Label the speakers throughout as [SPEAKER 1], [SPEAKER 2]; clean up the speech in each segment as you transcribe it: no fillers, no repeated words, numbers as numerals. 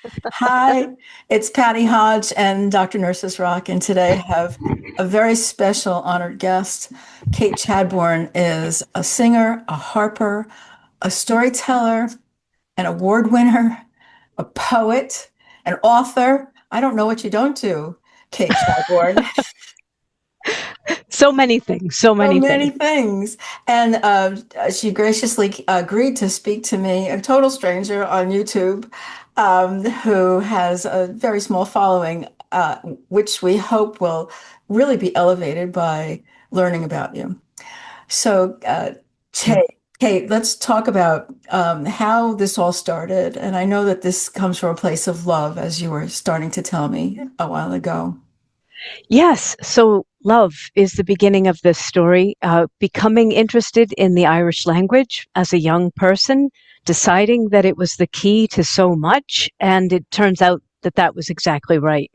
[SPEAKER 1] Hi, it's Patty Hodge and Dr. Nurses Rock, and today I have a very special honored guest. Kate Chadbourne is a singer, a harper, a storyteller, an award winner, a poet, an author. I don't know what you don't do, Kate Chadbourne.
[SPEAKER 2] So many things, so
[SPEAKER 1] So
[SPEAKER 2] many
[SPEAKER 1] many
[SPEAKER 2] things.
[SPEAKER 1] things. And she graciously agreed to speak to me, a total stranger on YouTube, who has a very small following, which we hope will really be elevated by learning about you. So,
[SPEAKER 2] Yeah.
[SPEAKER 1] Kate, let's talk about how this all started. And I know that this comes from a place of love, as you were starting to tell me a while ago.
[SPEAKER 2] Yes, so love is the beginning of this story. Becoming interested in the Irish language as a young person, deciding that it was the key to so much, and it turns out that that was exactly right.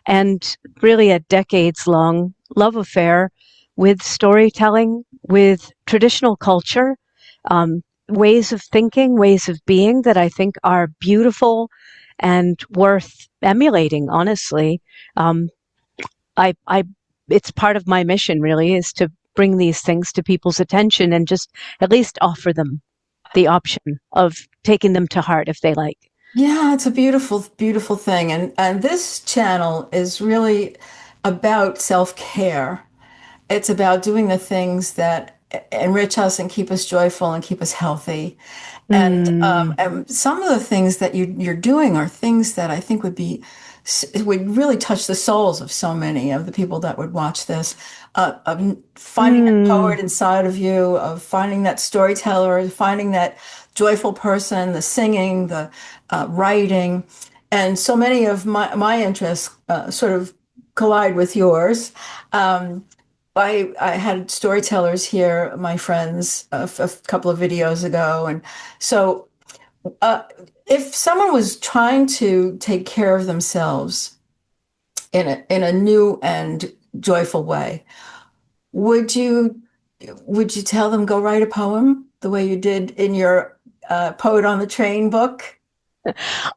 [SPEAKER 2] And really a decades long love affair with storytelling, with traditional culture, ways of thinking, ways of being that I think are beautiful and worth emulating, honestly. Um, I it's part of my mission really is to bring these things to people's attention and just at least offer them the option of taking them to heart if they like.
[SPEAKER 1] Yeah, it's a beautiful, beautiful thing. And this channel is really about self-care. It's about doing the things that enrich us and keep us joyful and keep us healthy.
[SPEAKER 2] Mm,
[SPEAKER 1] And some of the things that you're doing are things that I think would really touch the souls of so many of the people that would watch this. Of finding that
[SPEAKER 2] mm,
[SPEAKER 1] poet inside of you, of finding that storyteller, finding that joyful person, the singing, the writing, and so many of my interests sort of collide with yours. Um, I had storytellers here, my friends, a couple of videos ago, and so uh, if someone was trying to take care of themselves in a new and joyful way, would you would you tell them go write a poem the way you did in your Poet on the Train book?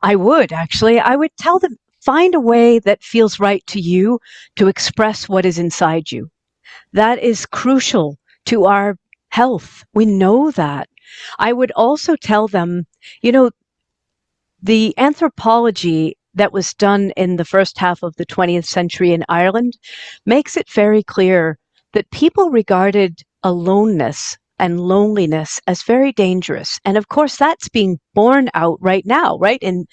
[SPEAKER 2] I would actually. I would tell them find a way that feels right to you to express what is inside you. That is crucial to our health. We know that. I would also tell them, you know, the anthropology that was done in the first half of the 20th century in Ireland makes it very clear that people regarded aloneness and loneliness as very dangerous. And of course, that's being borne out right now, right? In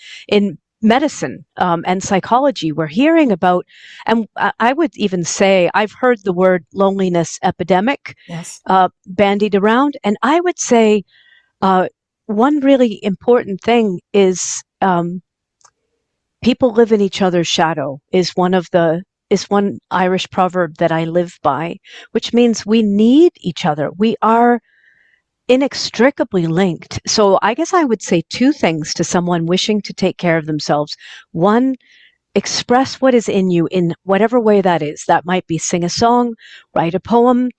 [SPEAKER 2] medicine and psychology, we're hearing about, and I would even say, I've heard the word loneliness epidemic
[SPEAKER 1] Yes.
[SPEAKER 2] bandied around, and I would say uh, one really important thing is people live in each other's shadow is one Irish proverb that I live by, which means we need each other. We are inextricably linked. So I guess I would say two things to someone wishing to take care of themselves. One, express what is in you in whatever way that is. That might be sing a song, write a poem.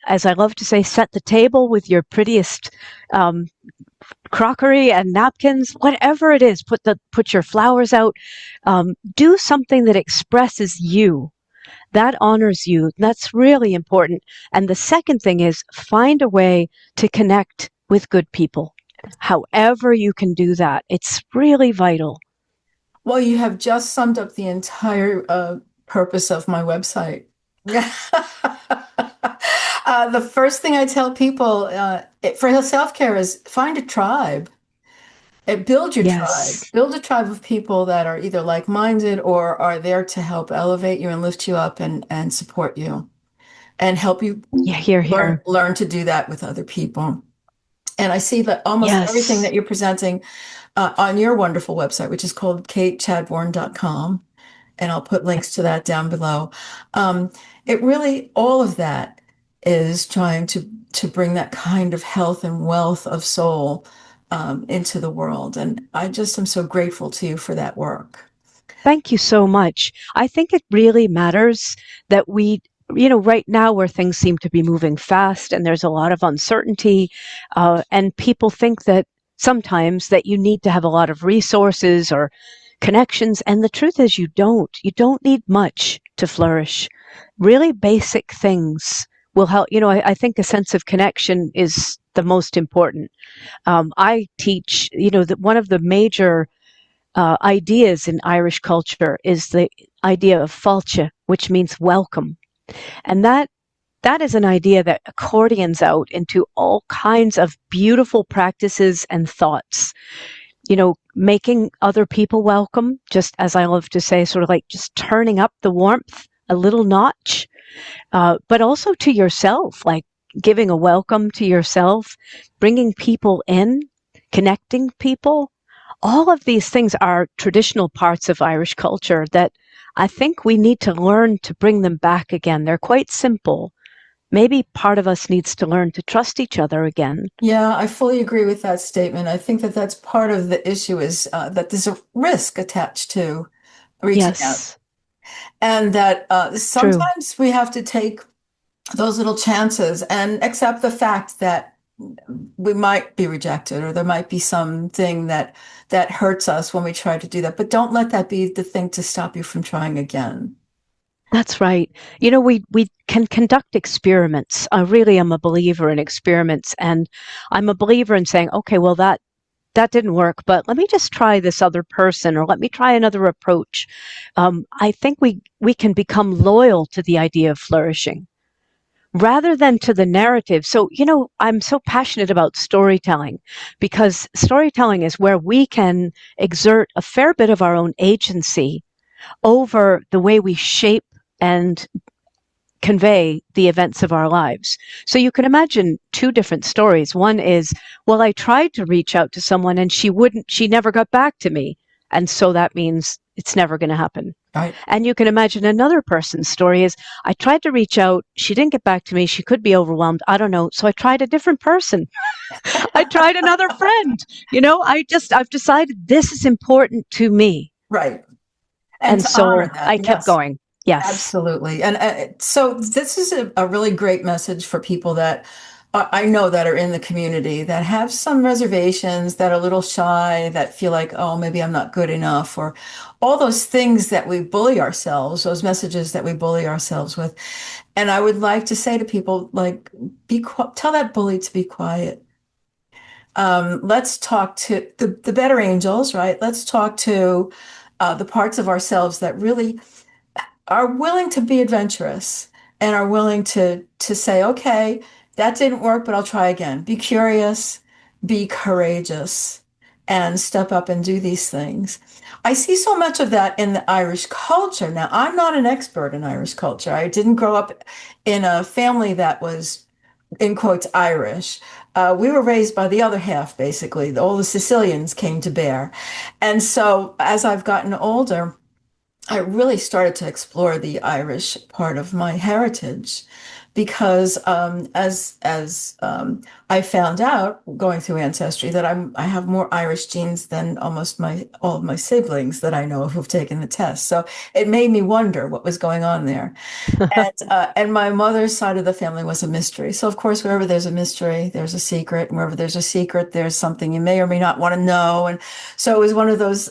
[SPEAKER 2] As I love to say, set the table with your prettiest um, crockery and napkins, whatever it is. Put your flowers out. Do something that expresses you. That honors you. That's really important. And the second thing is find a way to connect with good people. However you can do that, it's really vital.
[SPEAKER 1] Well, you have just summed up the entire purpose of my website. The first thing I tell people for self-care is find a tribe. Build your tribe.
[SPEAKER 2] Yes.
[SPEAKER 1] Build a tribe of people that are either like-minded or are there to help elevate you and lift you up and support you and help you
[SPEAKER 2] Yeah, here, here.
[SPEAKER 1] learn to do that with other people. And I see that almost everything
[SPEAKER 2] Yes.
[SPEAKER 1] that you're presenting on your wonderful website, which is called katechadbourne.com, and I'll put links to that down below. Um, it really, all of that is trying to bring that kind of health and wealth of soul into the world. And I just am so grateful to you for that work.
[SPEAKER 2] Thank you so much. I think it really matters that right now where things seem to be moving fast and there's a lot of uncertainty, and people think that sometimes that you need to have a lot of resources or connections. And the truth is you don't. You don't need much to flourish. Really basic things will help. I think a sense of connection is the most important. I teach, that one of the major ideas in Irish culture is the idea of fáilte, which means welcome. And that is an idea that accordions out into all kinds of beautiful practices and thoughts. Making other people welcome, just as I love to say, sort of like just turning up the warmth a little notch, but also to yourself, like giving a welcome to yourself, bringing people in, connecting people. All of these things are traditional parts of Irish culture that I think we need to learn to bring them back again. They're quite simple. Maybe part of us needs to learn to trust each other again.
[SPEAKER 1] Yeah, I fully agree with that statement. I think that that's part of the issue is that there's a risk attached to reaching out,
[SPEAKER 2] Yes,
[SPEAKER 1] and that
[SPEAKER 2] true.
[SPEAKER 1] sometimes we have to take those little chances and accept the fact that we might be rejected or there might be something that hurts us when we try to do that. But don't let that be the thing to stop you from trying again.
[SPEAKER 2] That's right. We can conduct experiments. I really am a believer in experiments, and I'm a believer in saying, okay, well that didn't work, but let me just try this other person, or let me try another approach. I think we can become loyal to the idea of flourishing rather than to the narrative. So, I'm so passionate about storytelling because storytelling is where we can exert a fair bit of our own agency over the way we shape and convey the events of our lives. So you can imagine two different stories. One is, well, I tried to reach out to someone and she never got back to me. And so that means it's never going to happen.
[SPEAKER 1] Right.
[SPEAKER 2] And you can imagine another person's story is, I tried to reach out. She didn't get back to me. She could be overwhelmed. I don't know. So I tried a different person. I tried another friend. I've decided this is important to me.
[SPEAKER 1] Right. And
[SPEAKER 2] And
[SPEAKER 1] to honor
[SPEAKER 2] so
[SPEAKER 1] that.
[SPEAKER 2] I kept
[SPEAKER 1] Yes.
[SPEAKER 2] going. Yes.
[SPEAKER 1] Absolutely. And so this is a really great message for people that I know that are in the community that have some reservations, that are a little shy, that feel like, oh, maybe I'm not good enough, or all those things that we bully ourselves, those messages that we bully ourselves with. And I would like to say to people, like, tell that bully to be quiet. Let's talk to the better angels, right? Let's talk to the parts of ourselves that really are willing to be adventurous and are willing to say, okay, that didn't work, but I'll try again. Be curious, be courageous, and step up and do these things. I see so much of that in the Irish culture. Now, I'm not an expert in Irish culture. I didn't grow up in a family that was, in quotes, Irish. We were raised by the other half, basically. All the Sicilians came to bear. And so as I've gotten older, I really started to explore the Irish part of my heritage because as I found out going through Ancestry that I have more Irish genes than almost my all of my siblings that I know of who've taken the test. So it made me wonder what was going on there. And my mother's side of the family was a mystery. So of course, wherever there's a mystery, there's a secret, and wherever there's a secret, there's something you may or may not want to know. And so it was one of those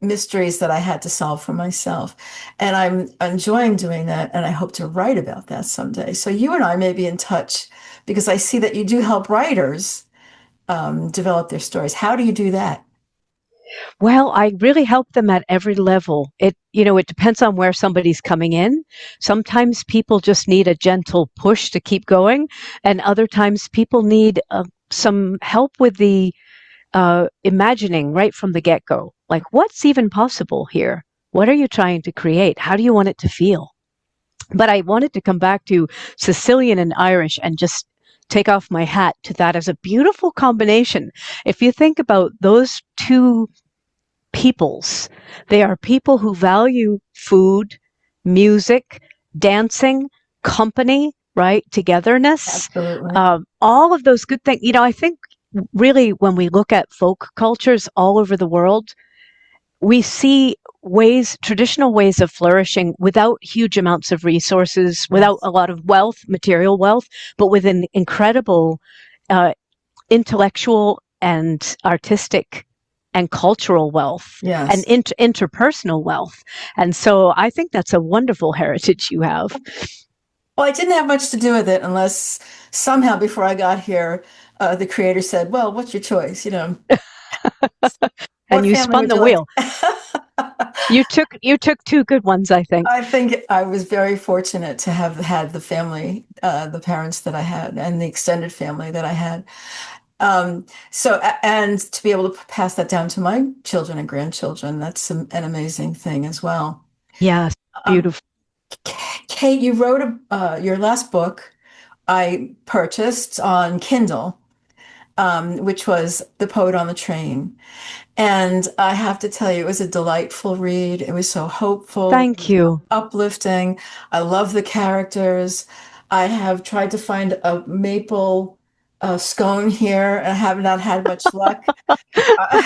[SPEAKER 1] mysteries that I had to solve for myself. And I'm enjoying doing that. And I hope to write about that someday. So you and I may be in touch because I see that you do help writers develop their stories. How do you do that?
[SPEAKER 2] Well, I really help them at every level. It depends on where somebody's coming in. Sometimes people just need a gentle push to keep going, and other times people need some help with the imagining right from the get-go. Like, what's even possible here? What are you trying to create? How do you want it to feel? But I wanted to come back to Sicilian and Irish and just take off my hat to that as a beautiful combination. If you think about those two peoples. They are people who value food, music, dancing, company, right? Togetherness,
[SPEAKER 1] Absolutely.
[SPEAKER 2] all of those good things. I think really when we look at folk cultures all over the world, we see traditional ways of flourishing without huge amounts of resources, without
[SPEAKER 1] Yes.
[SPEAKER 2] a lot of wealth, material wealth, but with an incredible uh, intellectual and artistic and cultural wealth and
[SPEAKER 1] Yes.
[SPEAKER 2] interpersonal wealth. And so I think that's a wonderful heritage you have.
[SPEAKER 1] Well, I didn't have much to do with it unless somehow before I got here, the creator said, "Well, what's your choice?
[SPEAKER 2] And
[SPEAKER 1] What
[SPEAKER 2] you
[SPEAKER 1] family
[SPEAKER 2] spun
[SPEAKER 1] would
[SPEAKER 2] the
[SPEAKER 1] you like?"
[SPEAKER 2] wheel. You took two good ones, I think.
[SPEAKER 1] I think I was very fortunate to have had the family, the parents that I had, and the extended family that I had. And to be able to pass that down to my children and grandchildren, that's an amazing thing as well.
[SPEAKER 2] Yes,
[SPEAKER 1] Um,
[SPEAKER 2] beautiful.
[SPEAKER 1] Kate, you wrote your last book I purchased on Kindle, which was The Poet on the Train. And I have to tell you, it was a delightful read. It was so hopeful, it
[SPEAKER 2] Thank
[SPEAKER 1] was so
[SPEAKER 2] you.
[SPEAKER 1] uplifting. I love the characters. I have tried to find a maple scone here, and I have not had much luck. Uh,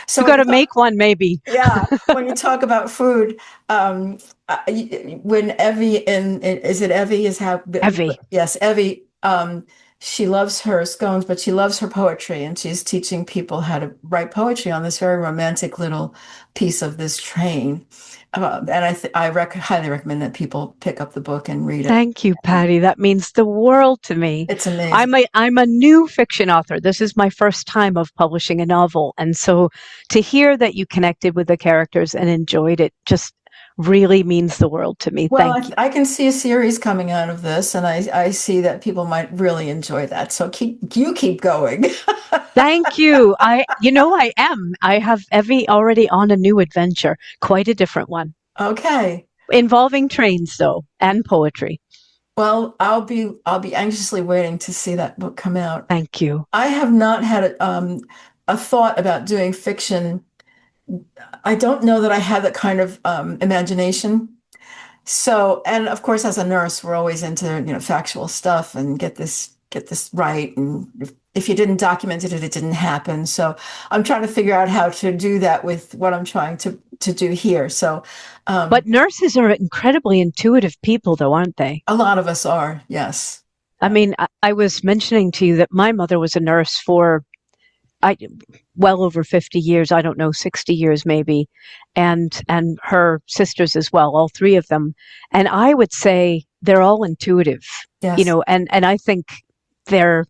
[SPEAKER 1] so
[SPEAKER 2] You
[SPEAKER 1] when
[SPEAKER 2] got
[SPEAKER 1] you
[SPEAKER 2] to
[SPEAKER 1] talk,
[SPEAKER 2] make one, maybe.
[SPEAKER 1] yeah, when you talk about food, when Evie is it Evie is how
[SPEAKER 2] Heavy.
[SPEAKER 1] yes, Evie, she loves her scones, but she loves her poetry, and she's teaching people how to write poetry on this very romantic little piece of this train. And highly recommend that people pick up the book and read it.
[SPEAKER 2] Thank you, Patty. That means the world to me.
[SPEAKER 1] It's amazing.
[SPEAKER 2] I'm a new fiction author. This is my first time of publishing a novel. And so to hear that you connected with the characters and enjoyed it just really means the world to me.
[SPEAKER 1] Well,
[SPEAKER 2] Thank you.
[SPEAKER 1] I can see a series coming out of this, and I see that people might really enjoy that. So keep going.
[SPEAKER 2] Thank you. I am. I have Evie already on a new adventure, quite a different one,
[SPEAKER 1] Okay.
[SPEAKER 2] involving trains though, and poetry.
[SPEAKER 1] Well, I'll be anxiously waiting to see that book come out.
[SPEAKER 2] Thank you.
[SPEAKER 1] I have not had a thought about doing fiction. I don't know that I have that kind of imagination. So, and of course, as a nurse, we're always into, factual stuff and get this right. And if you didn't document it, it didn't happen. So I'm trying to figure out how to do that with what I'm trying to do here. So,
[SPEAKER 2] But
[SPEAKER 1] um,
[SPEAKER 2] nurses are incredibly intuitive people, though, aren't they?
[SPEAKER 1] a lot of us are, yes.
[SPEAKER 2] I mean, I was mentioning to you that my mother was a nurse for I well over 50 years, I don't know, 60 years maybe, and her sisters as well, all three of them. And I would say they're all intuitive,
[SPEAKER 1] Yes.
[SPEAKER 2] and I think they're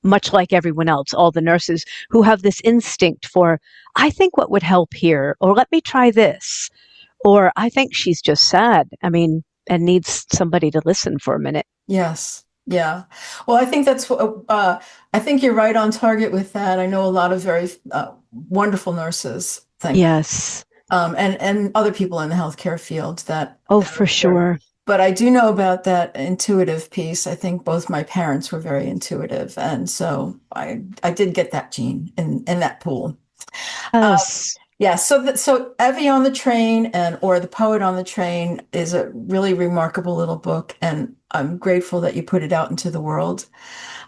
[SPEAKER 2] much like everyone else, all the nurses who have this instinct for, I think what would help here, or let me try this, or I think she's just sad. I mean, and needs somebody to listen for a minute.
[SPEAKER 1] Yes. Yeah. Well, I think I think you're right on target with that. I know a lot of very wonderful nurses,
[SPEAKER 2] Yes.
[SPEAKER 1] and other people in the healthcare field
[SPEAKER 2] Oh,
[SPEAKER 1] that
[SPEAKER 2] for
[SPEAKER 1] are very,
[SPEAKER 2] sure.
[SPEAKER 1] but I do know about that intuitive piece. I think both my parents were very intuitive, and so I did get that gene in that pool.
[SPEAKER 2] Yes.
[SPEAKER 1] Yeah, so Evie on the Train or The Poet on the Train is a really remarkable little book, and I'm grateful that you put it out into the world.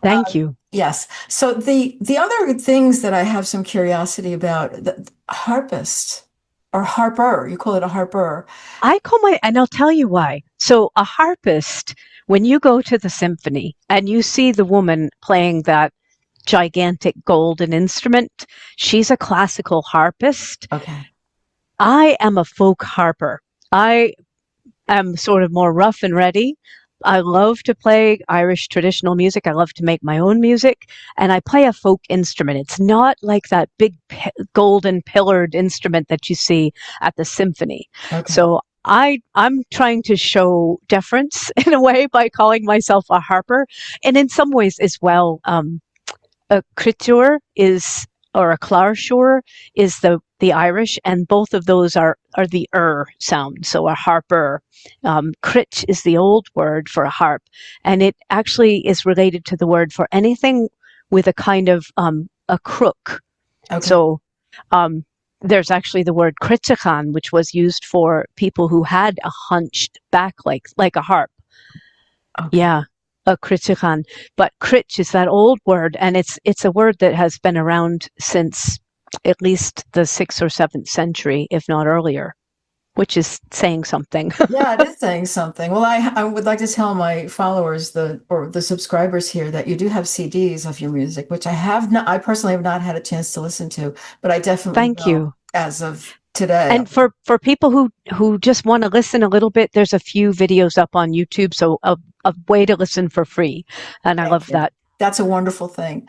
[SPEAKER 2] Thank you.
[SPEAKER 1] Yes. So the other things that I have some curiosity about, the harpist or harper, you call it a harper.
[SPEAKER 2] And I'll tell you why. So, a harpist, when you go to the symphony and you see the woman playing that gigantic golden instrument, she's a classical harpist.
[SPEAKER 1] Okay.
[SPEAKER 2] I am a folk harper. I am sort of more rough and ready. I love to play Irish traditional music. I love to make my own music, and I play a folk instrument. It's not like that big golden pillared instrument that you see at the symphony.
[SPEAKER 1] Okay.
[SPEAKER 2] So I'm trying to show deference in a way by calling myself a harper, and in some ways as well. A critur is or a clarsure is the Irish, and both of those are the sound. So a harper, crit is the old word for a harp, and it actually is related to the word for anything with a kind of a crook.
[SPEAKER 1] Okay.
[SPEAKER 2] So there's actually the word critachan, which was used for people who had a hunched back like a harp.
[SPEAKER 1] Okay.
[SPEAKER 2] Yeah, a kritichan. But critch is that old word, and it's a word that has been around since at least the 6th or 7th century, if not earlier. which is saying something.
[SPEAKER 1] Yeah, it is saying something. Well, I would like to tell my followers or the subscribers here that you do have CDs of your music, which I personally have not had a chance to listen to, but I definitely
[SPEAKER 2] Thank
[SPEAKER 1] will
[SPEAKER 2] you.
[SPEAKER 1] as of today.
[SPEAKER 2] And for people who just want to listen a little bit, there's a few videos up on YouTube, so a way to listen for free, and I
[SPEAKER 1] Thank
[SPEAKER 2] love
[SPEAKER 1] you.
[SPEAKER 2] that.
[SPEAKER 1] That's a wonderful thing.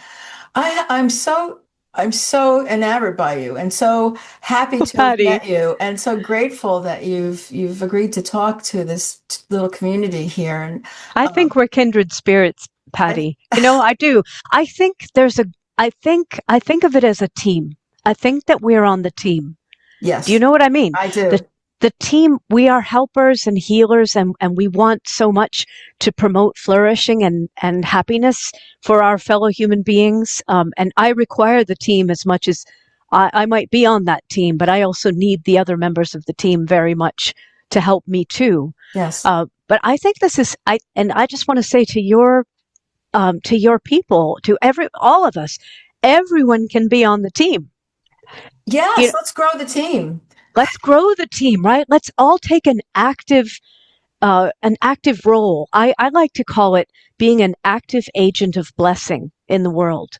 [SPEAKER 1] I'm so enamored by you and so happy to have
[SPEAKER 2] Patty,
[SPEAKER 1] met you and so grateful that you've agreed to talk to this little community here. And
[SPEAKER 2] I
[SPEAKER 1] um,
[SPEAKER 2] think we're kindred spirits,
[SPEAKER 1] I,
[SPEAKER 2] Patty. I do. I think there's a. I think of it as a team. I think that we're on the team. Do you
[SPEAKER 1] yes,
[SPEAKER 2] know what I mean?
[SPEAKER 1] I
[SPEAKER 2] The
[SPEAKER 1] do.
[SPEAKER 2] the team, we are helpers and healers, and we want so much to promote flourishing and happiness for our fellow human beings. And I require the team as much as I might be on that team, but I also need the other members of the team very much to help me too.
[SPEAKER 1] Yes.
[SPEAKER 2] But I think this is and I just want to say to your people, to all of us, everyone can be on the team. You
[SPEAKER 1] Yes, let's grow the team.
[SPEAKER 2] Let's grow the team, right? Let's all take an active role. I like to call it being an active agent of blessing in the world,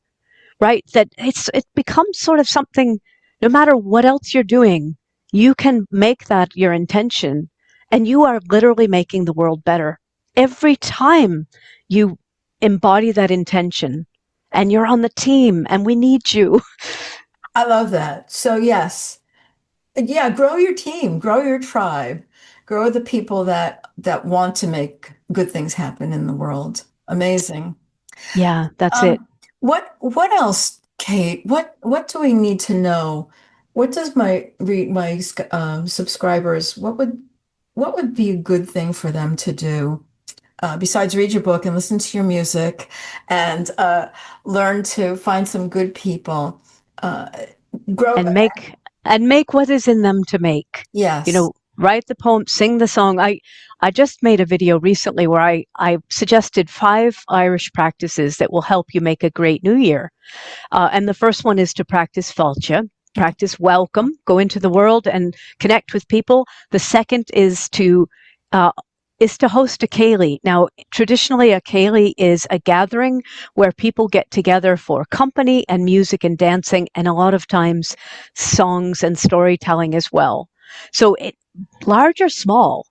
[SPEAKER 2] right? That it becomes sort of something. No matter what else you're doing, you can make that your intention, and you are literally making the world better every time you embody that intention. And you're on the team, and we need you.
[SPEAKER 1] I love that. So yes, yeah, grow your team, grow your tribe, grow the people that want to make good things happen in the world. Amazing.
[SPEAKER 2] Yeah, that's it.
[SPEAKER 1] What else, Kate? What do we need to know? What does my subscribers, what would be a good thing for them to do besides read your book and listen to your music and learn to find some good people? Uh, grow,
[SPEAKER 2] and make and make what is in them to make.
[SPEAKER 1] yes,
[SPEAKER 2] Write the poem, sing the song. I just made a video recently where I suggested 5 Irish practices that will help you make a great new year. And the first one is to practice fáilte, practice welcome, go into the world and connect with people. The second uh, is to host a céilí. Now, traditionally, a céilí is a gathering where people get together for company and music and dancing, and a lot of times songs and storytelling as well. So, large or small,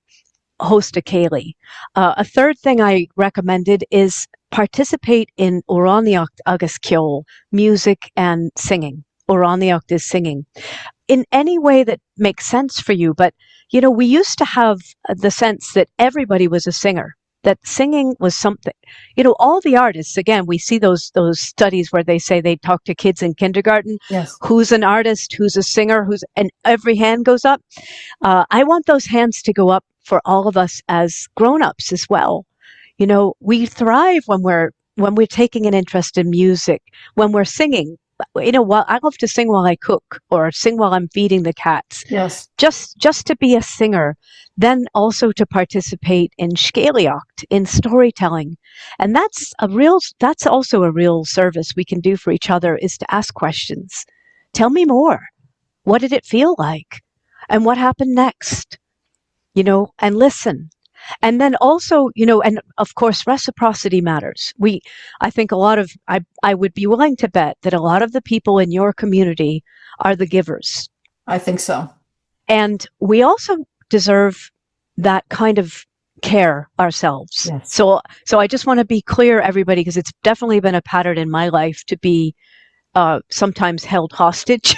[SPEAKER 2] host a céilí. A third thing I recommended is participate in Oráníocht agus ceol, music and singing. Oráníocht is singing in any way that makes sense for you. But, we used to have the sense that everybody was a singer, that singing was something, all the artists, again, we see those studies where they say they talk to kids in kindergarten,
[SPEAKER 1] yes.
[SPEAKER 2] who's an artist, who's a singer, and every hand goes up. I want those hands to go up for all of us as grown-ups as well. We thrive when we're taking an interest in music, when we're singing. While I love to sing while I cook or sing while I'm feeding the cats.
[SPEAKER 1] Yes.
[SPEAKER 2] Just to be a singer, then also to participate in scéalaíocht, in storytelling. And that's also a real service we can do for each other, is to ask questions. Tell me more. What did it feel like? And what happened next? And listen. And then also, and of course, reciprocity matters. I think I would be willing to bet that a lot of the people in your community are the givers.
[SPEAKER 1] I think so.
[SPEAKER 2] And we also deserve that kind of care ourselves.
[SPEAKER 1] Yes.
[SPEAKER 2] So I just want to be clear, everybody, because it's definitely been a pattern in my life to be sometimes held hostage.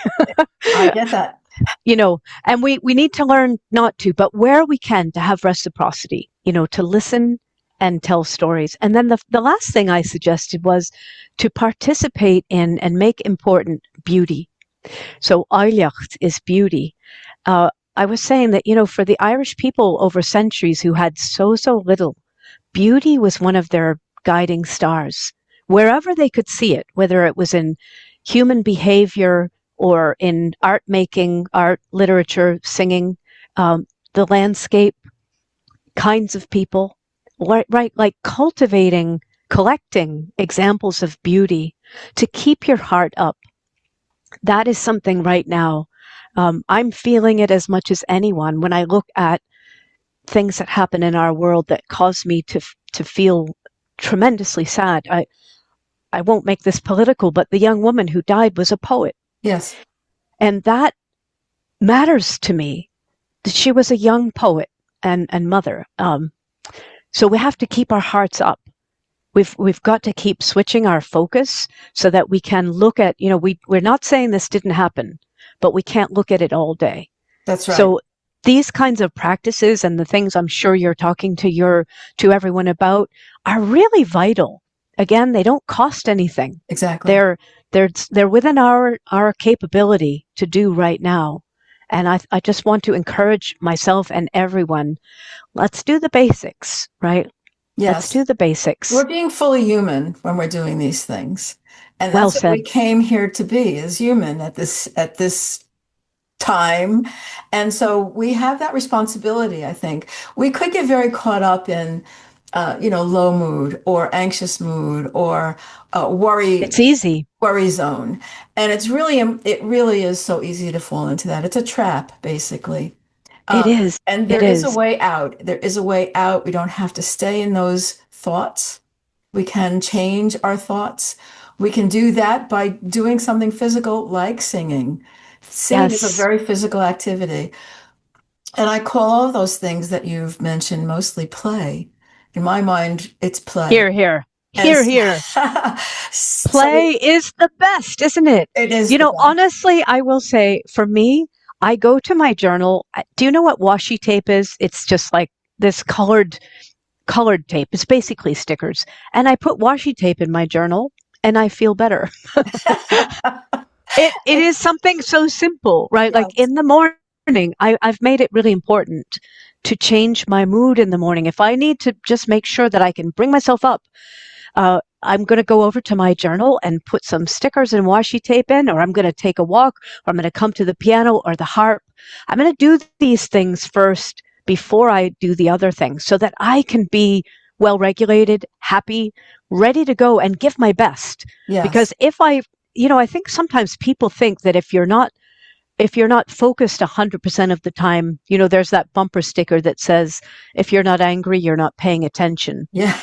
[SPEAKER 1] I get that.
[SPEAKER 2] And we need to learn not to, but where we can, to have reciprocity, to listen and tell stories. And then the last thing I suggested was to participate in and make important beauty. So Áilleacht is beauty. I was saying that, for the Irish people over centuries who had so little, beauty was one of their guiding stars. Wherever they could see it, whether it was in human behavior or in art making, art, literature, singing, the landscape, kinds of people, right? Like collecting examples of beauty to keep your heart up. That is something right now I'm feeling it as much as anyone when I look at things that happen in our world that cause me to feel tremendously sad. I won't make this political, but the young woman who died was a poet,
[SPEAKER 1] Yes.
[SPEAKER 2] and that matters to me. That she was a young poet and mother. So we have to keep our hearts up. We've got to keep switching our focus so that we can look at, we're not saying this didn't happen, but we can't look at it all day.
[SPEAKER 1] That's right.
[SPEAKER 2] So these kinds of practices and the things I'm sure you're talking to everyone about are really vital. Again, they don't cost anything.
[SPEAKER 1] Exactly.
[SPEAKER 2] They're within our capability to do right now. And I just want to encourage myself and everyone, let's do the basics, right? Let's
[SPEAKER 1] Yes.
[SPEAKER 2] do the basics.
[SPEAKER 1] We're being fully human when we're doing these things. And
[SPEAKER 2] Well
[SPEAKER 1] that's what we
[SPEAKER 2] said.
[SPEAKER 1] came here to be, is human at this time. And so we have that responsibility, I think. We could get very caught up in low mood or anxious mood or
[SPEAKER 2] It's easy.
[SPEAKER 1] worry zone. And it really is so easy to fall into that. It's a trap, basically.
[SPEAKER 2] It
[SPEAKER 1] Um,
[SPEAKER 2] is.
[SPEAKER 1] and there
[SPEAKER 2] It
[SPEAKER 1] is a
[SPEAKER 2] is.
[SPEAKER 1] way out. There is a way out. We don't have to stay in those thoughts. We can change our thoughts. We can do that by doing something physical like singing. Singing is a
[SPEAKER 2] Yes.
[SPEAKER 1] very physical activity. And I call all of those things that you've mentioned mostly play. In my mind, it's play.
[SPEAKER 2] Here, here.
[SPEAKER 1] And
[SPEAKER 2] Here, here.
[SPEAKER 1] so
[SPEAKER 2] Play is the best, isn't it?
[SPEAKER 1] it is the best.
[SPEAKER 2] Honestly, I will say for me, I go to my journal. Do you know what washi tape is? It's just like this colored tape. It's basically stickers. And I put washi tape in my journal and I feel better. It is something so simple, right? Like
[SPEAKER 1] Yes.
[SPEAKER 2] in the morning, I've made it really important to change my mood in the morning. If I need to just make sure that I can bring myself up, I'm going to go over to my journal and put some stickers and washi tape in, or I'm going to take a walk, or I'm going to come to the piano or the harp. I'm going to do these things first before I do the other things so that I can be well regulated, happy, ready to go and give my best.
[SPEAKER 1] Yes.
[SPEAKER 2] Because I think sometimes people think that if you're not focused 100% of the time, there's that bumper sticker that says, if you're not angry, you're not paying attention.
[SPEAKER 1] Yeah.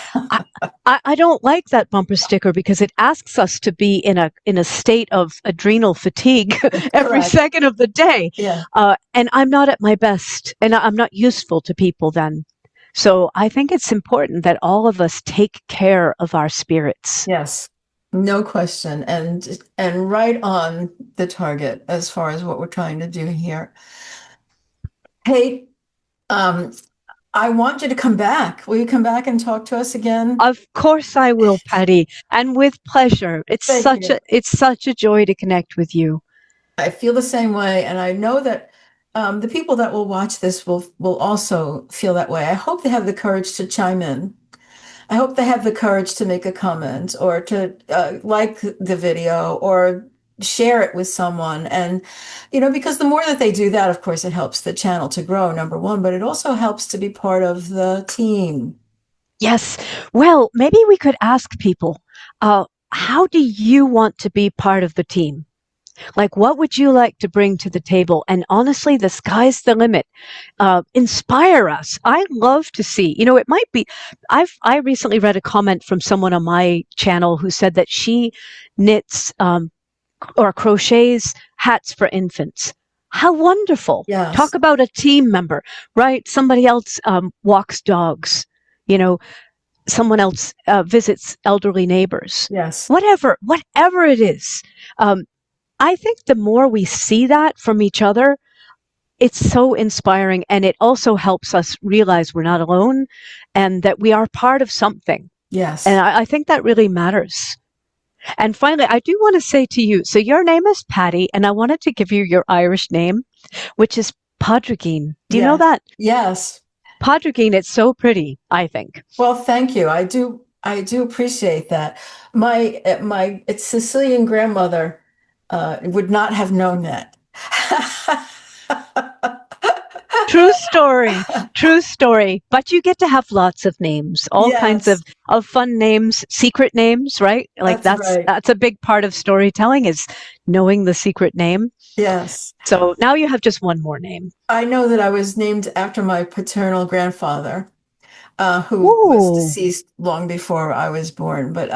[SPEAKER 2] I, I don't like that bumper sticker because it asks us to be in a state of adrenal fatigue every
[SPEAKER 1] Correct.
[SPEAKER 2] second of the day.
[SPEAKER 1] Yeah.
[SPEAKER 2] And I'm not at my best and I'm not useful to people then. So I think it's important that all of us take care of our spirits.
[SPEAKER 1] Yes. No question. And right on the target as far as what we're trying to do here. Hey, um, I want you to come back. Will you come back and talk to us again?
[SPEAKER 2] Of course I will, Patty, and with pleasure.
[SPEAKER 1] Thank you.
[SPEAKER 2] It's such a joy to connect with you.
[SPEAKER 1] I feel the same way, and I know that the people that will watch this will also feel that way. I hope they have the courage to chime in. I hope they have the courage to make a comment or to like the video or share it with someone. And, because the more that they do that, of course, it helps the channel to grow, number one, but it also helps to be part of the team.
[SPEAKER 2] Yes. Well, maybe we could ask people, how do you want to be part of the team? Like, what would you like to bring to the table? And honestly, the sky's the limit. Inspire us. I love to see, it might be, I recently read a comment from someone on my channel who said that she knits, or crochets hats for infants. How wonderful. Talk
[SPEAKER 1] Yes.
[SPEAKER 2] about a team member, right? Somebody else, walks dogs, you know, someone else visits elderly neighbors,
[SPEAKER 1] Yes.
[SPEAKER 2] whatever it is. I think the more we see that from each other, it's so inspiring, and it also helps us realize we're not alone and that we are part of something. And
[SPEAKER 1] Yes.
[SPEAKER 2] I think that really matters. And finally, I do want to say to you, so your name is Patty, and I wanted to give you your Irish name, which is Padraigeen. Do you know
[SPEAKER 1] Yes.
[SPEAKER 2] that?
[SPEAKER 1] Yes.
[SPEAKER 2] Padraigeen, it's so pretty, I think.
[SPEAKER 1] Well, thank you. I do appreciate that. My Sicilian grandmother would not have known that.
[SPEAKER 2] True story. True story. But you get to have lots of names, all kinds
[SPEAKER 1] Yes,
[SPEAKER 2] of fun names, secret names, right? Like
[SPEAKER 1] that's right.
[SPEAKER 2] that's a big part of storytelling is knowing the secret name.
[SPEAKER 1] Yes.
[SPEAKER 2] So now you have just one more name.
[SPEAKER 1] I know that I was named after my paternal grandfather, who was
[SPEAKER 2] Ooh.
[SPEAKER 1] deceased long before I was born. But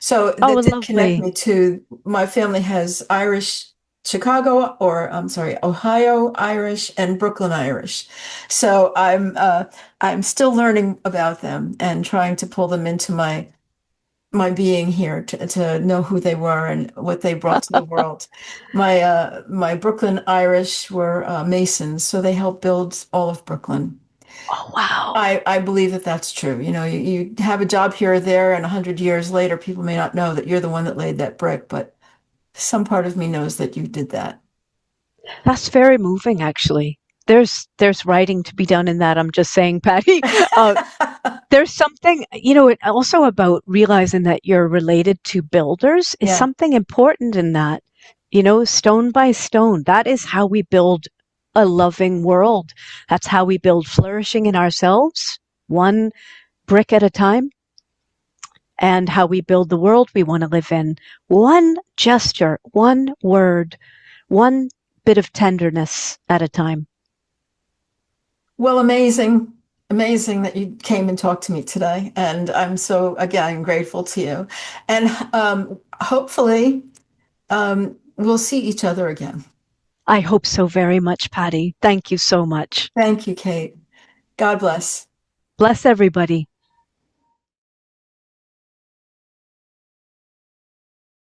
[SPEAKER 1] so
[SPEAKER 2] Oh,
[SPEAKER 1] that did connect
[SPEAKER 2] lovely.
[SPEAKER 1] me to my family has Irish Chicago, or I'm sorry, Ohio Irish and Brooklyn Irish. So I'm still learning about them and trying to pull them into my being here to know who they were and what they brought to the world. My Brooklyn Irish were Masons, so they helped build all of Brooklyn.
[SPEAKER 2] Oh, wow.
[SPEAKER 1] I believe that that's true. You know, you have a job here or there, and 100 years later, people may not know that you're the one that laid that brick, but some part of me knows that you did that.
[SPEAKER 2] That's very moving, actually. There's writing to be done in that. I'm just saying, Patty. Uh, there's something, also about realizing that you're related to builders is
[SPEAKER 1] Yeah.
[SPEAKER 2] something important in that. Stone by stone. That is how we build a loving world. That's how we build flourishing in ourselves, one brick at a time, and how we build the world we want to live in. One gesture, one word, one bit of tenderness at a time.
[SPEAKER 1] Well, amazing. Amazing that you came and talked to me today. And I'm so, again, grateful to you. And hopefully, we'll see each other again.
[SPEAKER 2] I hope so very much, Patty. Thank you so much.
[SPEAKER 1] Thank you, Kate. God bless.
[SPEAKER 2] Bless everybody.